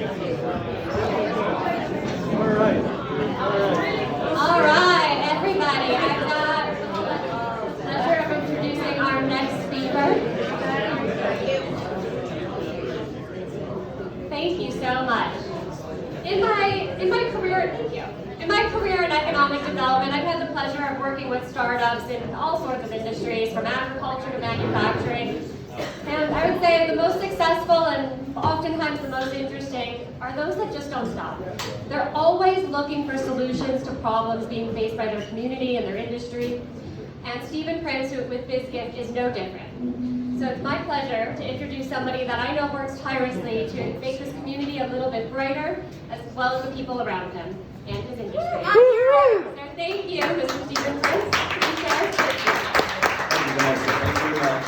All right, everybody. I've got the pleasure of introducing our next speaker. Thank you so much. In my career in economic development, I've had the pleasure of working with startups in all sorts of industries, from agriculture to manufacturing. And I would say the most successful and oftentimes the most interesting are those that just don't stop. They're always looking for solutions to problems being faced by their community and their industry. And Stephen Prince with BizGyft is no different. So it's my pleasure to introduce somebody that I know works tirelessly to make this community a little bit brighter, as well as the people around him and his industry. So thank you, Mr. Stephen Prince. Thank you, Vanessa. Thank you very much.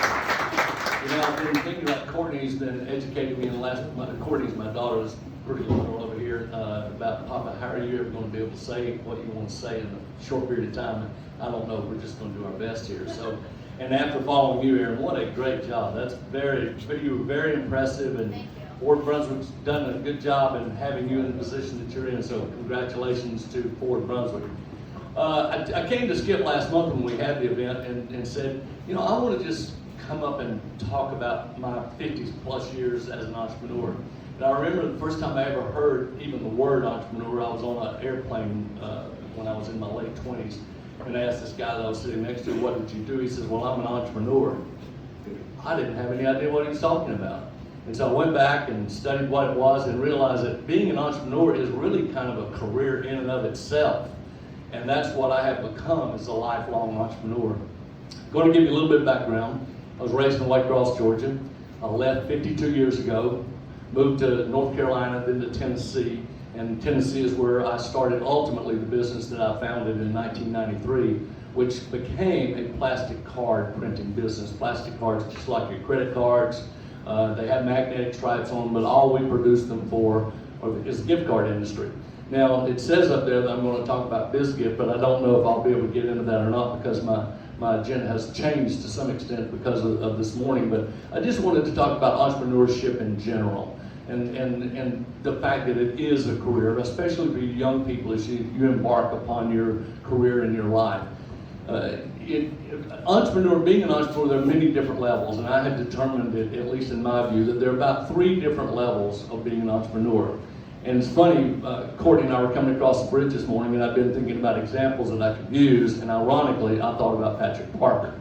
You know, I've been thinking about Courtney's been educating me in the last month. Courtney's my daughter is pretty little over here about Papa, how are you ever going to be able to say what you want to say in a short period of time? I don't know. We're just going to do our best here. So, and after following you, Aaron, what a great job. You were very impressive, and Ford Brunswick's done a good job in having you in the position that you're in. So, congratulations to Ford Brunswick. I came to Skip last month when we had the event and said, you know, I want to just come up and talk about my 50 plus years as an entrepreneur. And I remember the first time I ever heard even the word entrepreneur, I was on an airplane when I was in my late 20s. And I asked this guy that I was sitting next to, what did you do? He says, well, I'm an entrepreneur. I didn't have any idea what he was talking about. And so I went back and studied what it was and realized that being an entrepreneur is really kind of a career in and of itself. And that's what I have become, as a lifelong entrepreneur. I'm going to give you a little bit of background. I was raised in White Cross, Georgia. I left 52 years ago, moved to North Carolina, then to Tennessee. And Tennessee is where I started ultimately the business that I founded in 1993, which became a plastic card printing business. Plastic cards, just like your credit cards. They have magnetic stripes on them, but all we produce them for is the gift card industry. Now, it says up there that I'm going to talk about BizGyft, but I don't know if I'll be able to get into that or not because my agenda has changed to some extent because of this morning. But I just wanted to talk about entrepreneurship in general. And the fact that it is a career, especially for you young people as you embark upon your career in your life. Being an entrepreneur, there are many different levels, and I have determined that, at least in my view, that there are about 3 different levels of being an entrepreneur. And it's funny, Courtney and I were coming across the bridge this morning, and I've been thinking about examples that I could use, and ironically, I thought about Patrick Parker.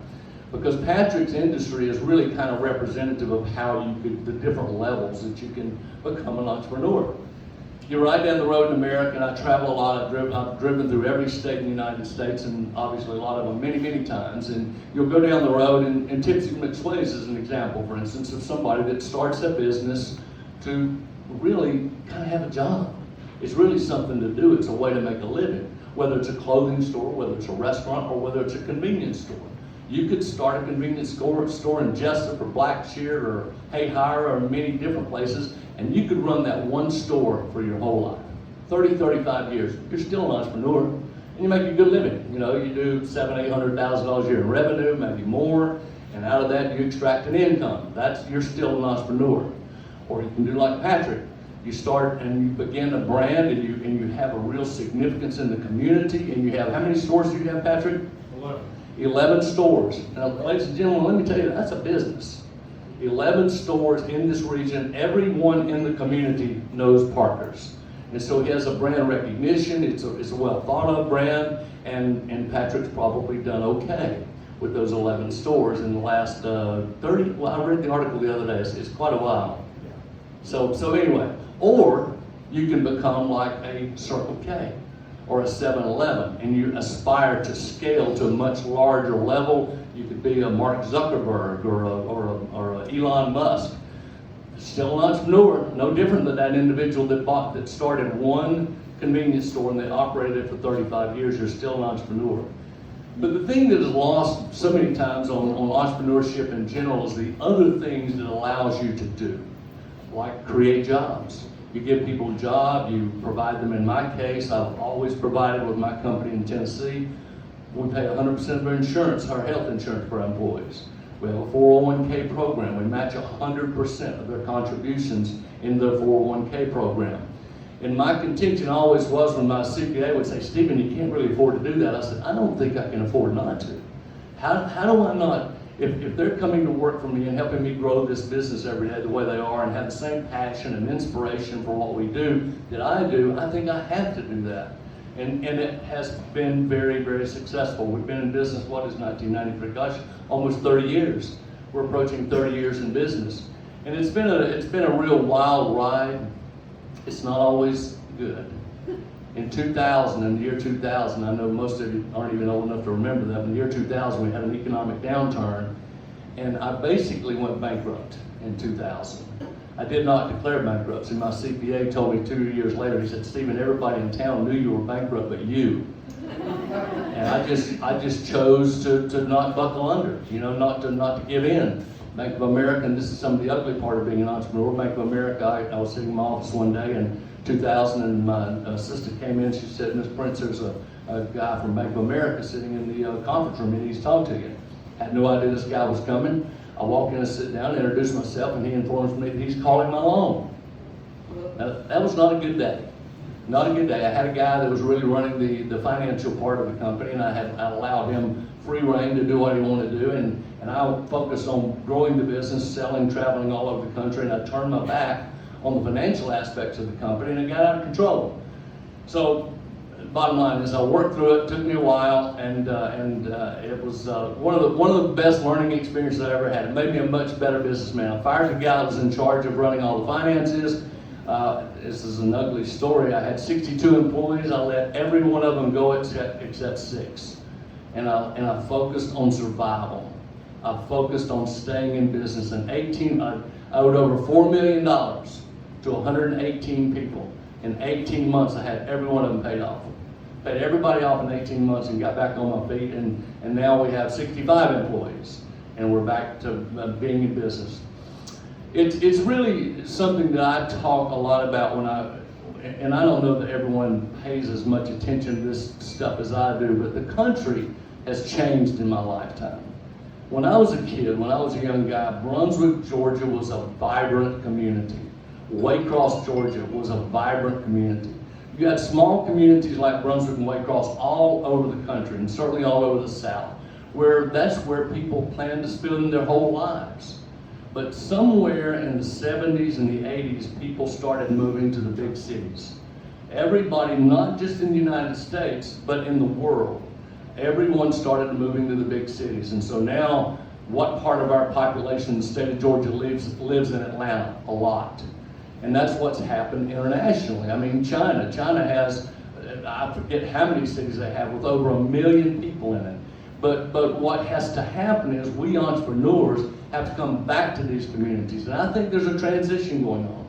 Because Patrick's industry is really kind of representative of how the different levels that you can become an entrepreneur. You're right down the road in America, and I travel a lot. I've driven through every state in the United States, and obviously a lot of them many, many times. And you'll go down the road, and Tipsy McSway's is an example, for instance, of somebody that starts a business to really kind of have a job. It's really something to do. It's a way to make a living, whether it's a clothing store, whether it's a restaurant, or whether it's a convenience store. You could start a convenience store in Jessup or Blackshear or Hayhire or many different places, and you could run that one store for your whole life. 30, 35 years. You're still an entrepreneur, and you make a good living. You know, you do $700,000, $800,000 a year in revenue, maybe more, and out of that you extract an income. You're still an entrepreneur. Or you can do like Patrick. You start and you begin a brand, and you have a real significance in the community, and you have, how many stores do you have, Patrick? 11 stores. Now, ladies and gentlemen, let me tell you, that's a business. 11 stores in this region. Everyone in the community knows Parker's. And so he has a brand recognition. It's a well thought of brand, and Patrick's probably done okay with those 11 stores in the last 30, well, I read the article the other day, it's quite a while. So anyway, or you can become like a Circle K or a 7-Eleven, and you aspire to scale to a much larger level. You could be a Mark Zuckerberg or a Elon Musk. Still an entrepreneur, no different than that individual that started one convenience store and they operated it for 35 years. You're still an entrepreneur. But the thing that is lost so many times on entrepreneurship in general is the other things that it allows you to do, like create jobs. You give people a job, you provide them. In my case, I've always provided with my company in Tennessee. We pay 100% of our insurance, our health insurance for our employees. We have a 401k program. We match 100% of their contributions in their 401k program. And my contention always was when my CPA would say, Stephen, you can't really afford to do that. I said, I don't think I can afford not to. How do I not, if they're coming to work for me and helping me grow this business every day the way they are and have the same passion and inspiration for what we do that I do, I think I have to do that. And it has been very, very successful. We've been in business, what is 1993? Gosh, almost 30 years. We're approaching 30 years in business. And it's been a real wild ride. It's not always good. In the year 2000, I know most of you aren't even old enough to remember that, in the year 2000 we had an economic downturn, and I basically went bankrupt in 2000. I did not declare bankruptcy. My CPA told me 2 years later, he said, Stephen, everybody in town knew you were bankrupt but you. And I just chose to not buckle under, not to give in. Bank of America, and this is some of the ugly part of being an entrepreneur. Bank of America, I was sitting in my office one day in 2000 and my assistant came in, she said, Ms. Prince, there's a guy from Bank of America sitting in the conference room, and he's talking to you. Had no idea this guy was coming. I walk in and sit down, introduce myself, and he informs me that he's calling my loan. Now, that was not a good day. Not a good day. I had a guy that was really running the financial part of the company, and I allowed him free reign to do what he wanted to do, and I focused on growing the business, selling, traveling all over the country, and I turned my back on the financial aspects of the company, and it got out of control. So, bottom line is I worked through it. It took me a while, and it was one of the best learning experiences I ever had. It made me a much better businessman. I fired the guy that was in charge of running all the finances. This is an ugly story. I had 62 employees. I let every one of them go except 6, and I focused on survival. I focused on staying in business. In I owed over $4 million to 118 people. In 18 months, I had every one of them paid off. Paid everybody off in 18 months and got back on my feet, and now we have 65 employees, and we're back to being in business. It's really something that I talk a lot about and I don't know that everyone pays as much attention to this stuff as I do, but the country has changed in my lifetime. When I was a kid, when I was a young guy, Brunswick, Georgia was a vibrant community. Waycross, Georgia was a vibrant community. You had small communities like Brunswick and Waycross all over the country, and certainly all over the South, that's where people planned to spend their whole lives. But somewhere in the 70s and the 80s, people started moving to the big cities. Everybody, not just in the United States, but in the world, everyone started moving to the big cities. And so now, what part of our population in the state of Georgia lives in Atlanta? A lot. And that's what's happened internationally. I mean, China has, I forget how many cities they have, with over 1 million people in it. But what has to happen is we entrepreneurs have to come back to these communities. And I think there's a transition going on.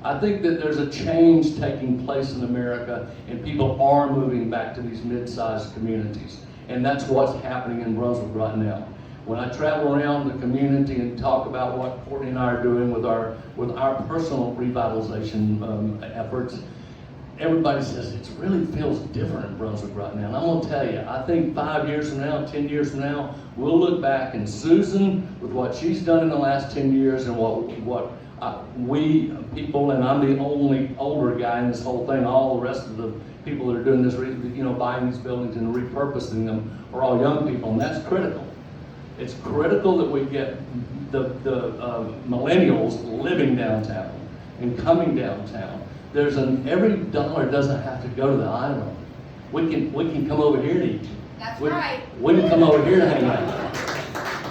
I think that there's a change taking place in America, and people are moving back to these mid-sized communities. And that's what's happening in Brunswick right now. When I travel around the community and talk about what Courtney and I are doing with our personal revitalization efforts, everybody says it really feels different in Brunswick right now. And I'm gonna tell you, I think 5 years from now, 10 years from now, we'll look back, and Susan, with what she's done in the last 10 years and what we people, and I'm the only older guy in this whole thing, all the rest of the people that are doing this, buying these buildings and repurposing them are all young people, and that's critical. It's critical that we get the millennials living downtown and coming downtown. Every dollar doesn't have to go to the island. We can come over here to eat. That's right. We can come over here to hang out.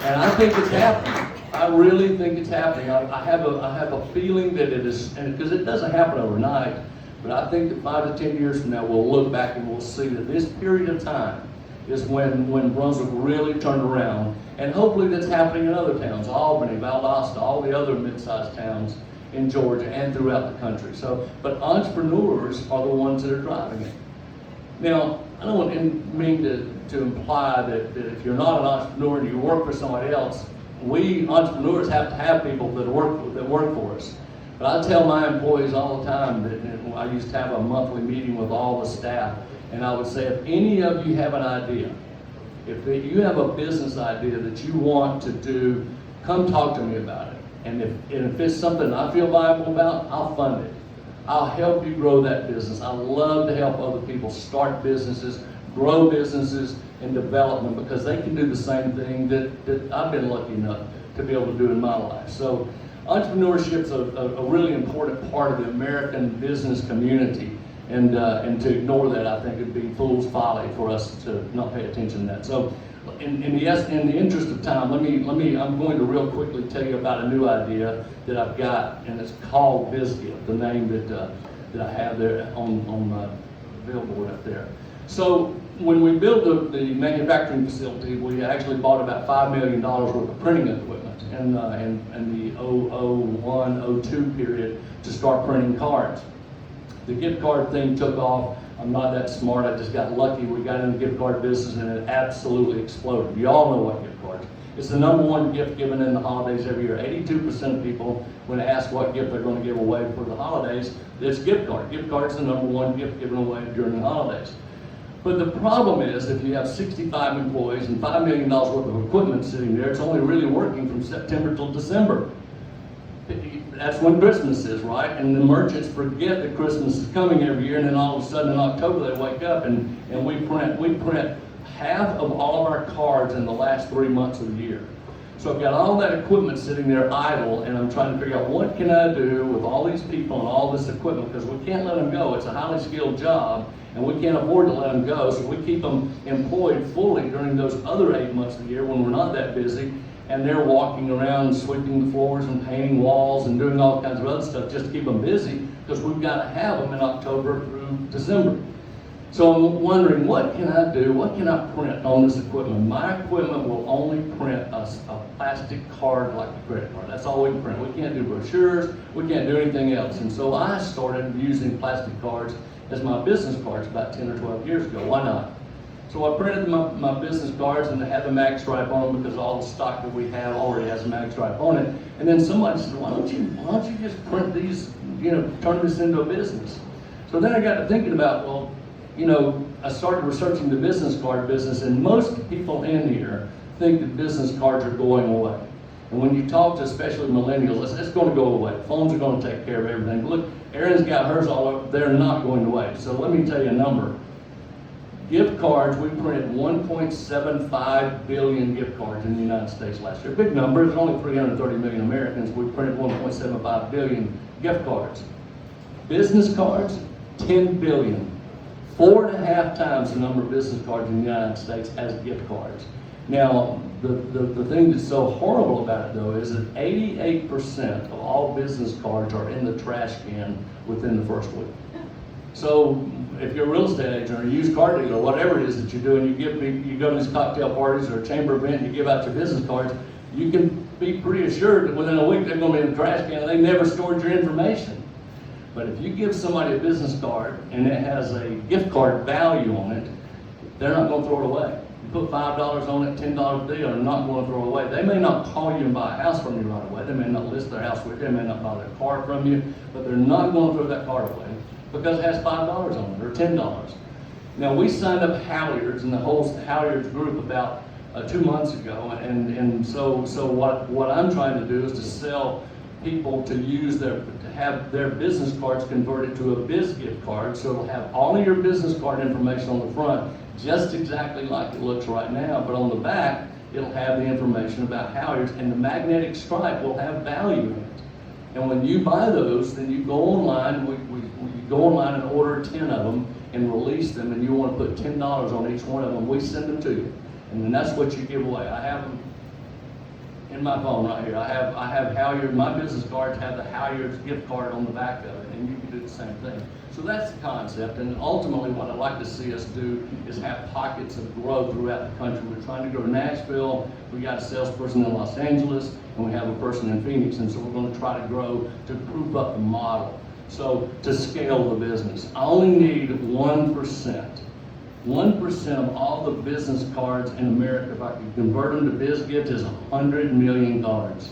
And I think it's happening. I really think it's happening. I have a feeling that it is, and because it doesn't happen overnight, but I think that 5 to 10 years from now, we'll look back and we'll see that this period of time is when Brunswick really turned around. And hopefully that's happening in other towns, Albany, Valdosta, all the other mid-sized towns in Georgia and throughout the country. But entrepreneurs are the ones that are driving it. Now, I don't mean to imply that if you're not an entrepreneur and you work for somebody else, we entrepreneurs have to have people that work for us. But I tell my employees all the time that I used to have a monthly meeting with all the staff, and I would say, if any of you have an idea, If you have a business idea that you want to do, come talk to me about it. And if it's something I feel viable about, I'll fund it. I'll help you grow that business. I love to help other people start businesses, grow businesses, and develop them, because they can do the same thing that I've been lucky enough to be able to do in my life. So entrepreneurship's a really important part of the American business community, and to ignore that, I think, would be fool's folly for us to not pay attention to that. So in the interest of time, I'm going to real quickly tell you about a new idea that I've got, and it's called BizGyft, the name that I have there on my billboard up there. So when we built the manufacturing facility, we actually bought about $5 million worth of printing equipment in the 2001, 02 period to start printing cards. The gift card thing took off. I'm not that smart. I just got lucky. We got in the gift card business and it absolutely exploded. You all know what gift cards. It's the #1 gift given in the holidays every year. 82% of people, when asked what gift they're going to give away for the holidays, it's gift card. Gift card's the #1 gift given away during the holidays. But the problem is, if you have 65 employees and $5 million worth of equipment sitting there, it's only really working from September till December. That's when Christmas is, right? And the merchants forget that Christmas is coming every year, and then all of a sudden in October they wake up and we print half of all of our cards in the last 3 months of the year. So I've got all that equipment sitting there idle, and I'm trying to figure out what can I do with all these people and all this equipment, because we can't let them go. It's a highly skilled job, and we can't afford to let them go, so we keep them employed fully during those other 8 months of the year when we're not that busy, and they're walking around sweeping the floors and painting walls and doing all kinds of other stuff just to keep them busy, because we've got to have them in October through December. So I'm wondering, what can I do? What can I print on this equipment? My equipment will only print a plastic card like a credit card. That's all we can print. We can't do brochures. We can't do anything else. And so I started using plastic cards as my business cards about 10 or 12 years ago. Why not? So I printed my business cards, and they have the mag stripe on them because all the stock that we have already has a mag stripe on it. And then somebody said, why don't you just print these, turn this into a business? So then I got to thinking about, well, I started researching the business card business, and most people in here think that business cards are going away. And when you talk to especially millennials, it's going to go away. Phones are going to take care of everything. Look, Erin's got hers all over. They're not going away. So let me tell you a number. Gift cards, we printed 1.75 billion gift cards in the United States last year. Big number. There's only 330 million Americans. We printed 1.75 billion gift cards. Business cards, 10 billion. 4.5 times the number of business cards in the United States as gift cards. Now, the thing that's so horrible about it, though, is that 88% of all business cards are in the trash can within the first week. So if you're a real estate agent or a used car dealer, whatever it is that you do, and you go to these cocktail parties or a chamber event and you give out your business cards, you can be pretty assured that within a week they're going to be in the trash can and they never stored your information. But if you give somebody a business card and it has a gift card value on it, they're not going to throw it away. You put $5 on it, $10 they are not going to throw it away. They may not call you and buy a house from you right away. They may not list their house with you. They may not buy their car from you, but they're not going to throw that card away because it has $5 on it or $10. Now, we signed up Halyards and the whole Halyards group about 2 months ago, and so what I'm trying to do is to sell people to have their business cards converted to a BizGyft card, so it'll have all of your business card information on the front, just exactly like it looks right now, but on the back, it'll have the information about Halyards, and the magnetic stripe will have value in it. And when you buy those, then you go online, you go online and order 10 of them and release them, and you want to put $10 on each one of them, we send them to you. And then that's what you give away. I have them in my phone right here. I have Halyards. My business cards have the Halyards gift card on the back of it, and you can do the same thing. So that's the concept, and ultimately what I'd like to see us do is have pockets of growth throughout the country. We're trying to go to Nashville. We got a salesperson in Los Angeles, and we have a person in Phoenix, and so we're going to try to grow to prove up the model. So to scale the business, I only need 1%. 1% of all the business cards in America, if I could convert them to BizGyft, is 100 million cards.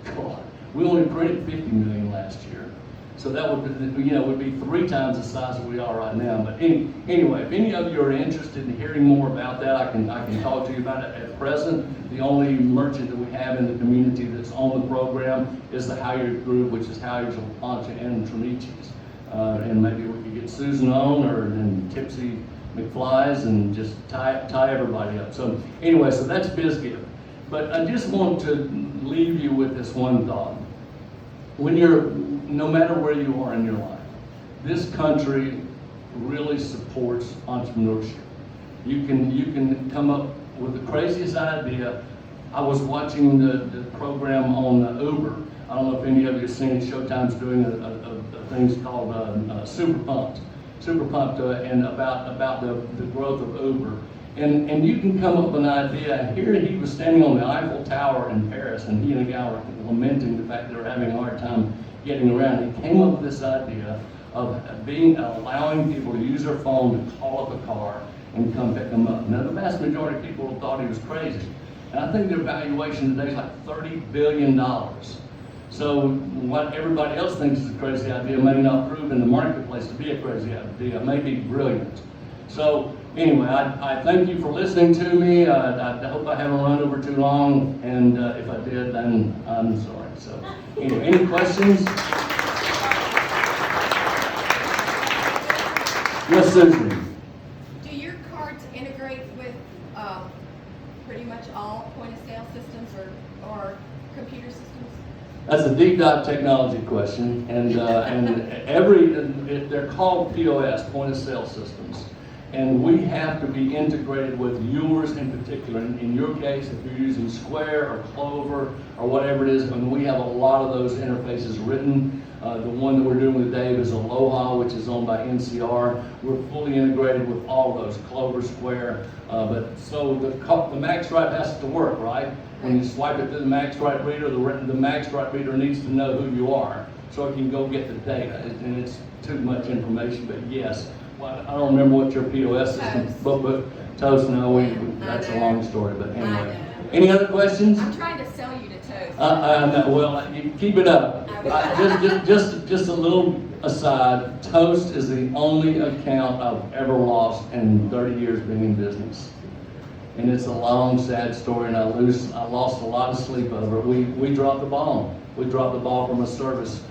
God, we only printed 50 million last year. So that would be 3 times the size that we are right now. But anyway, if any of you are interested in hearing more about that, I can talk to you about it. At present, the only merchant that we have in the community that's on the program is the Halyard Group, which is Halyard's, LaPoncha, and Trinici's. And maybe we could get Susan on, or then Tipsy, McFly's, and just tie everybody up. So anyway, so that's BizGyft. But I just want to leave you with this one thought. No matter where you are in your life, this country really supports entrepreneurship. You can come up with the craziest idea. I was watching the program on Uber. I don't know if any of you have seen it. Showtime's doing a thing called Super Pumped, and about the growth of Uber. And you can come up with an idea. Here he was standing on the Eiffel Tower in Paris, and he and a guy were lamenting the fact they were having a hard time getting around. He came up with this idea of allowing people to use their phone to call up a car and come pick them up. Now, the vast majority of people thought he was crazy. And I think their valuation today is like $30 billion. So what everybody else thinks is a crazy idea may not prove in the marketplace to be a crazy idea. It may be brilliant. So anyway, I thank you for listening to me. I hope I haven't run over too long, and if I did, then I'm sorry. So anyway, any questions? Yes, Susan. Do your cards integrate with pretty much all point-of-sale systems or computer systems? That's a deep dive technology question, and they're called POS, point of sale systems, and we have to be integrated with yours in particular. In your case, if you're using Square or Clover or whatever it is, and we have a lot of those interfaces written. The one that we're doing with Dave is Aloha, which is owned by NCR. We're fully integrated with all those, Clover, Square, but so the MaxSwipe has to work, right? When you swipe it through the MaxSwipe reader, the MaxSwipe reader needs to know who you are so it can go get the data. And it's too much information, but yes. Well, I don't remember what your POS system, but Toast, no, that's a long story, but anyway. Any other questions? I'm trying to sell you to Toast. Well, you keep it up. Just a little aside, Toast is the only account I've ever lost in 30 years being in business. And it's a long, sad story, and I lost a lot of sleep over it. We dropped the ball. We dropped the ball from a service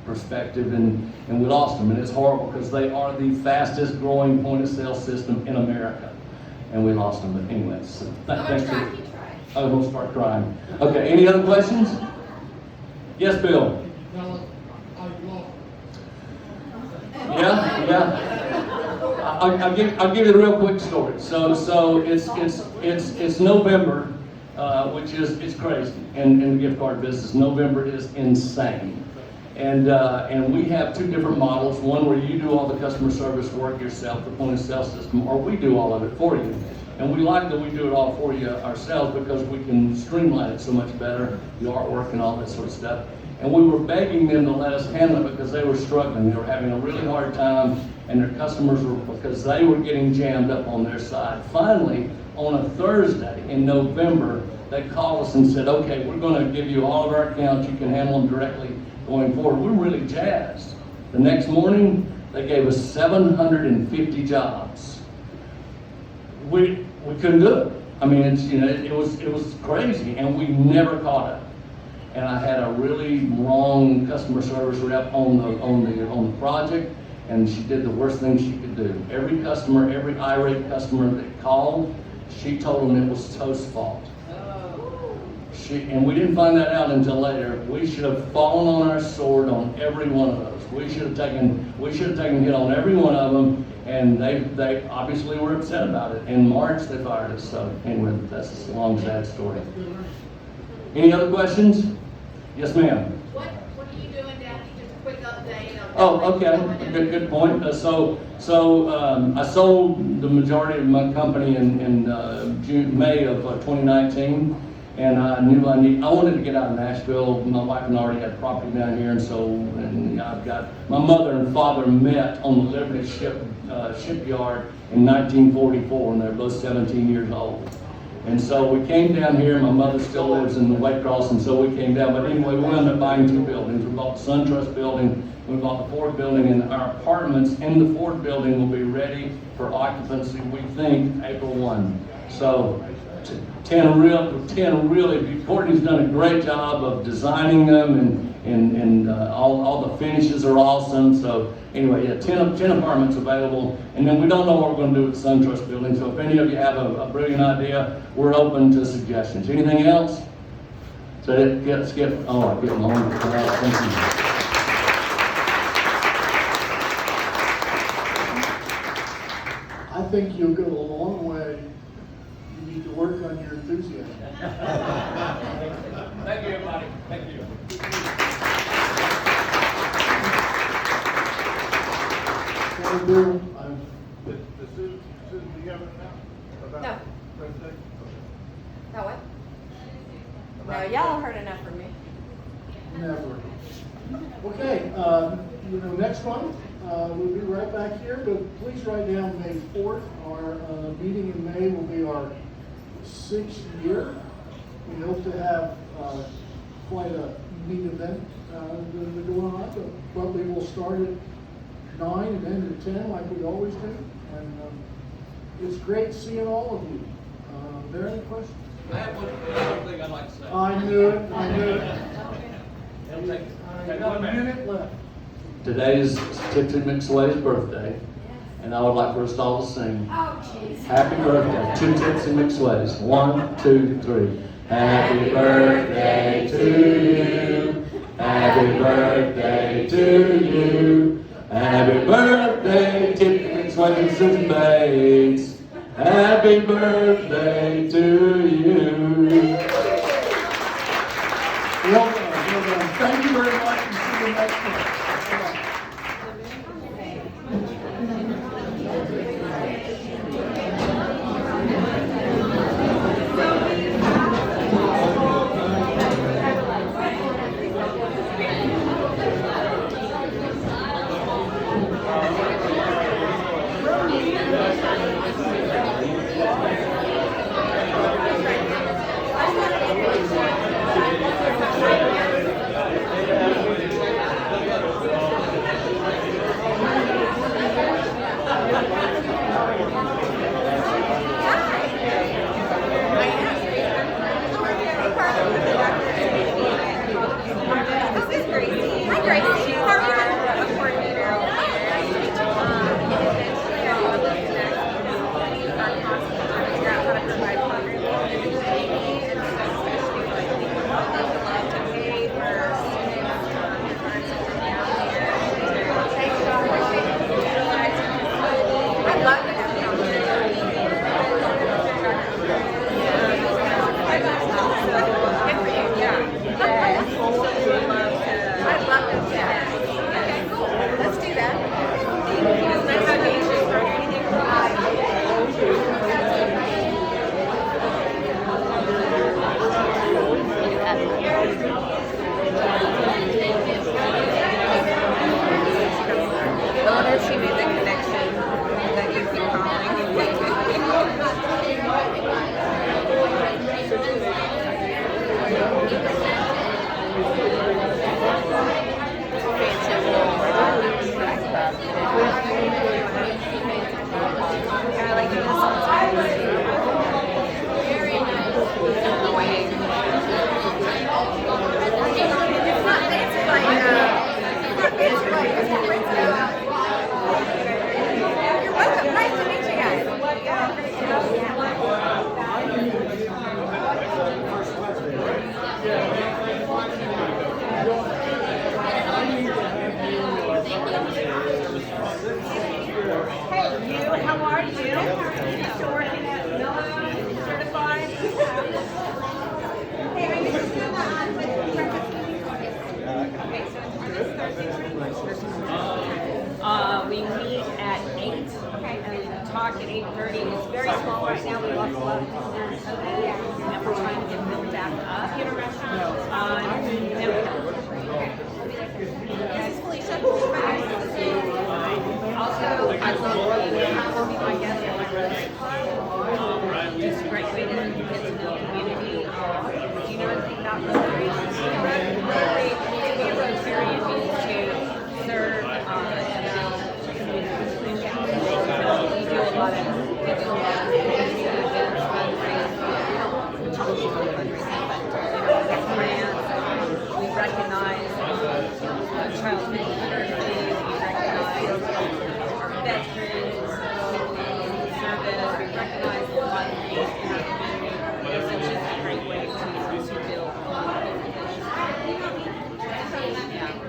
perspective, and we lost them. And it's horrible because they are the fastest growing point of sale system in America. And we lost them. But anyway, so thanks for. Oh, we'll start crying. Okay, any other questions? Yes, Bill. Yeah. I'll give you a real quick story. So it's November, which is it's crazy in the gift card business. November is insane, and we have 2 different models. One where you do all the customer service work yourself, the point of sale system, or we do all of it for you. And we like that we do it all for you ourselves because we can streamline it so much better, the artwork and all that sort of stuff. And we were begging them to let us handle it because they were struggling. They were having a really hard time, and their customers were, because they were getting jammed up on their side. Finally, on a Thursday in November, they called us and said, okay, we're going to give you all of our accounts. You can handle them directly going forward. We're really jazzed. The next morning, they gave us 750 jobs. We couldn't do it. I mean, it was crazy, and we never caught it. And I had a really wrong customer service rep on the project, and she did the worst thing she could do. Every customer, every irate customer that called, she told them it was Toast's fault. And we didn't find that out until later. We should have fallen on our sword on every one of those. We should have taken hit on every one of them, and they obviously were upset about it. In March, they fired us. So anyway, that's a long, sad story. Any other questions? Yes, ma'am. What are you doing down here? Just a quick update on. Oh, okay. Good point. So I sold the majority of my company in May of 2019. And I knew I wanted to get out of Nashville. My wife and I already had property down here, and I've got, my mother and father met on the Liberty shipyard in 1944, and they're both 17 years old. And so we came down here. My mother still lives in the White Cross, and so we came down. But anyway, we ended up buying 2 buildings. We bought the SunTrust building, we bought the Ford building, and our apartments in the Ford building will be ready for occupancy, we think, April 1. So 10 really, Courtney's done a great job of designing them, and all the finishes are awesome. So anyway, yeah, 10 apartments available, and then we don't know what we're going to do with the SunTrust building. So if any of you have a brilliant idea, we're open to suggestions. Anything else? So I'm getting long. Thank you. I think you'll go a long way. You need to work on your enthusiasm. Thank you, everybody. Thank you. Well, Bill, Susan, do you have it now? No. Birthday? No, what? No, y'all heard enough from me. never. Okay, next month, we'll be right back here, but please write down May 4th. Our meeting in May will be our 6th year. We hope to have quite a neat event going on, but we'll start at 9 and end at 10 like we always do. And it's great seeing all of you. Are there any questions? I have one thing I'd like to say. I knew it. Take Got 1 a minute. minute left. Today is Tipsy McSway's birthday, and I would like for us to all to sing Oh, jeez. happy birthday to Tipsy McSway's. 1, 2, 3. Happy birthday to you. Happy birthday to you. Happy birthday, Tipsy McSway and Susan Bates. Happy birthday to you. Well done. Thank you very much, and see you next month. This is Gracie. Hi, Gracie. How are you? I'm coordinator over here. Figure out how to provide programming in the community, and especially like love to pay for students and friends to come down here. I'd love to have you on here. Good for you, yeah. I'd love to, yeah. Okay, cool. Let's do that. It's nice to meet you. I wonder if she made the connection that you keep I like doing this sometimes. Very nice. The way. It's not fancy like, you're welcome. Nice to meet you guys. Hey, you, how are you? Still working at Miller, certified? Hey, are you just doing that breakfast? Okay, so are this Thursday? We meet at 8, and talk at 8:30. It's very small right now. We lost a lot of visitors, and we're trying to get them back up. Yes, Felicia. Also, I love being my guest at my restaurant. It's a great way to get lot of community events, fundraising, which also is fundraising, but grants. We recognize child literacy. We recognize our veterans, service. We recognize a lot of things in our community. It's just a great way to build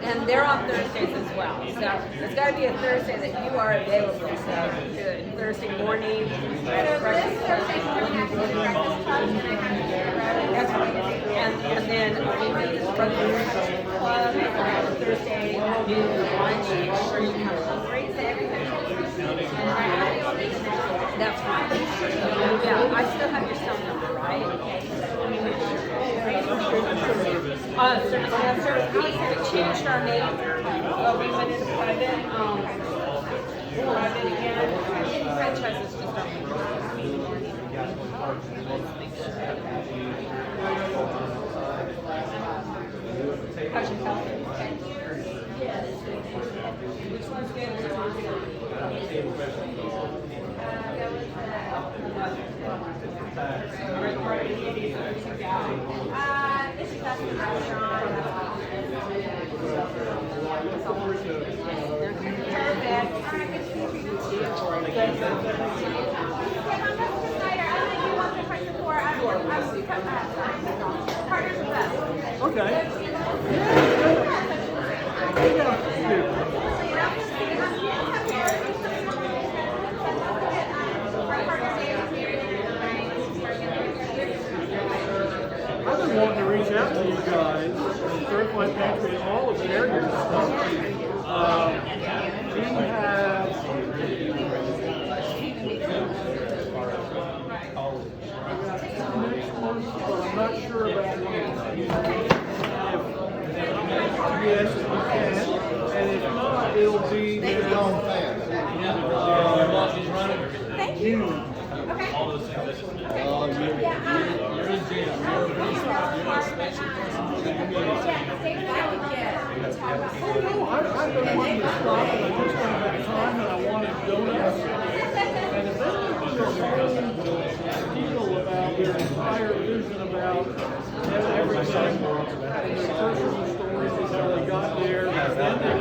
and they're on Thursdays as well. So it's got to be a Thursday that you are available. So good. Thursday morning. This Thursday morning, I can do breakfast club, and I have to get ready. That's right. And then we meet at the Brunswick Club on Thursday noon lunch. Make sure you have hungry. That's right. Yeah, I still have your cell number, right? Let me make sure. Service. We have changed our name. We went into private. Private again. Franchise is just our how's your health? Which one's good? Which one's This is just a restaurant. Perfect. All right, good to meet you. Partners with us. Okay. I've been wanting to reach out to you guys, Third Point Pantry, and all of the areas and stuff. We have next month, but I'm not sure about when. Yes, if you can, and if not, it'll be Thank you. Okay. Oh no, I've been wanting to stop, and I just don't have time, and I wanted donuts. And if they deal about their entire vision about everything, and their personal stories of how they got there, then they